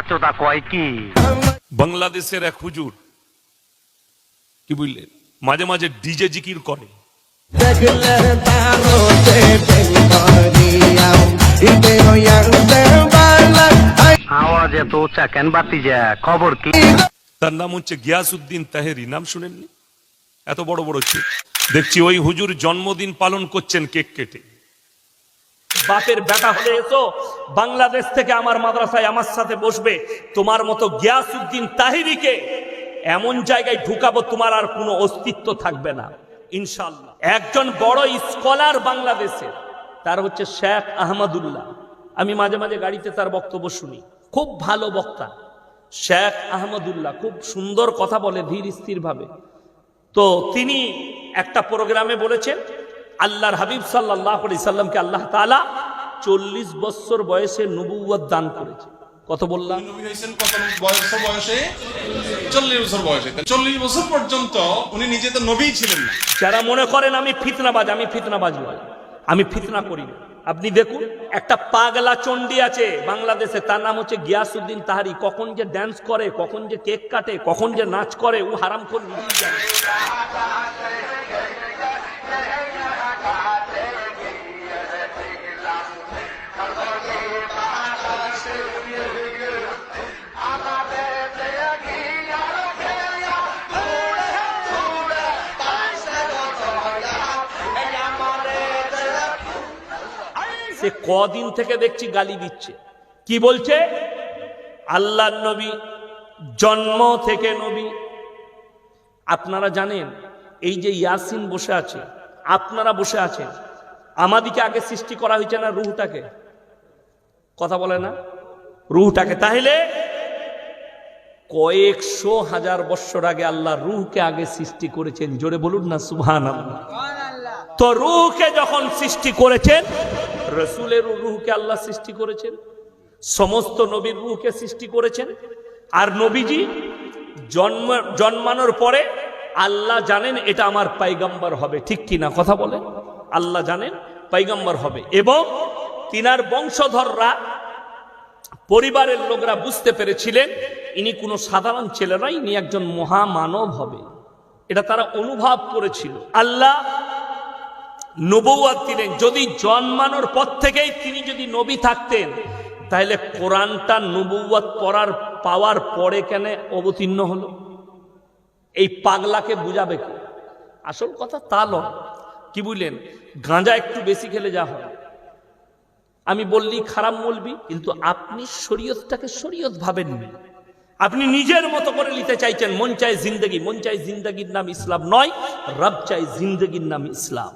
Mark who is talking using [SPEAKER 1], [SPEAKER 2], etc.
[SPEAKER 1] চোদা কয় কি?
[SPEAKER 2] বাংলাদেশের এক হুজুর কি বুঝলেন, মাঝে মাঝে ডিজে জিকির করে।
[SPEAKER 1] আওয়াজ এত উঁচা কেন বাতিজা? খবর কি?
[SPEAKER 2] তার নাম হচ্ছে গিয়াসউদ্দিন তাহেরি, নাম শুনেননি? এত বড় বড় কেক দেখছি ওই হুজুর জন্মদিন পালন করছেন কেক কেটে। বাপের বেটা হলে এসো বাংলাদেশ থেকে আমার মাদ্রাসায় আমার সাথে বসবে, তোমার মতো গিয়াসউদ্দিন তাহেরিকে এমন জায়গায় ঢুকাবো তোমার আর কোনো অস্তিত্ব থাকবে না ইনশাআল্লাহ। একজন বড় স্কলার বাংলাদেশের, তার হচ্ছে শেখ আহমদুল্লাহ। আমি মাঝে মাঝে গাড়িতে তার বক্তব্য শুনি, খুব ভালো বক্তা শেখ আহমদুল্লাহ, খুব সুন্দর কথা বলে ধীর স্থির ভাবে। তো তিনি একটা প্রোগ্রামে বলেছেন আল্লাহর হাবিব সাল্লাল্লাহু আলাইহি সাল্লামকে আল্লাহ তাআলা 40 বছর বয়সে নবুয়ত দান করেছে। কত বললাম?
[SPEAKER 3] নবী হয়েছেন কত বয়সে? 40 বছর বয়সে। 40 বছর পর্যন্ত উনি নিজে তো নবী ছিলেন না।
[SPEAKER 2] যারা মনে করেন আমি ফিতনাবাজ, আমি ফিতনাবাজ নই, আমি ফিতনা করি না। আপনি দেখুন একটা পাগলা চণ্ডী আছে বাংলাদেশে, তার নাম হচ্ছে গিয়াসউদ্দিন তাহেরি। কখন যে ড্যান্স করে, কখন যে কেক কাটে, কখন যে নাচ করে, ও হারামখোর নিজেই জানে। সে কদিন থেকে দেখছি গালি দিচ্ছে। কি বলছে? আল্লাহর নবী জন্ম থেকে নবী। আপনারা জানেন এই যে ইয়াসিন বসে আছে, আপনারা বসে আছেন, আমাদিকে আগে সৃষ্টি করা হয়েছে না রূহটাকে? কথা বলে না? রূহটাকে। তাহলে কয়েকশো হাজার বছর আগে আল্লাহ রূহকে আগে সৃষ্টি করেছেন। জোরে বলুন না সুবহানাল্লাহ। তো রূহকে যখন সৃষ্টি করেছেন, রাসূলের রূহকে আল্লাহ সৃষ্টি করেছেন, সমস্ত নবীর রূহকে সৃষ্টি করেছেন। আর নবীজি জন্মানোর পরে আল্লাহ জানেন এটা আমার পয়গম্বর হবে, ঠিক কিনা কথা বলে? আল্লাহ জানেন পয়গম্বর হবে, এবং তিনার বংশধররা, পরিবারের লোকরা বুঝতে পেরেছিলেন ইনি কোনো সাধারণ ছেলে নয়, ইনি একজন মহামানব হবে। এটা তারা অনুভব করেছিল। আল্লাহ নবুয়ত দিলেন। যদি জন্মানোর পর থেকেই তিনি যদি নবী থাকতেন, তাহলে কোরআনটা নবুয়ত পড়ার পাওয়ার পরে কেন অবতীর্ণ হলো? এই পাগলাকে বুঝাবে কি? আসল কথা তা নয়। কি বুঝলেন? গাঁজা একটু বেশি খেলে যা হয়, আমি বললি খারাপ বলবি, কিন্তু আপনি শরীয়তটাকে শরীয়ত ভাবেননি। আপনি নিজের মতো করে নিতে চাইছেন। মন চায় জিন্দগি, মন চায় জিন্দগির নাম ইসলাম নয়, রব চাই জিন্দগির নাম ইসলাম।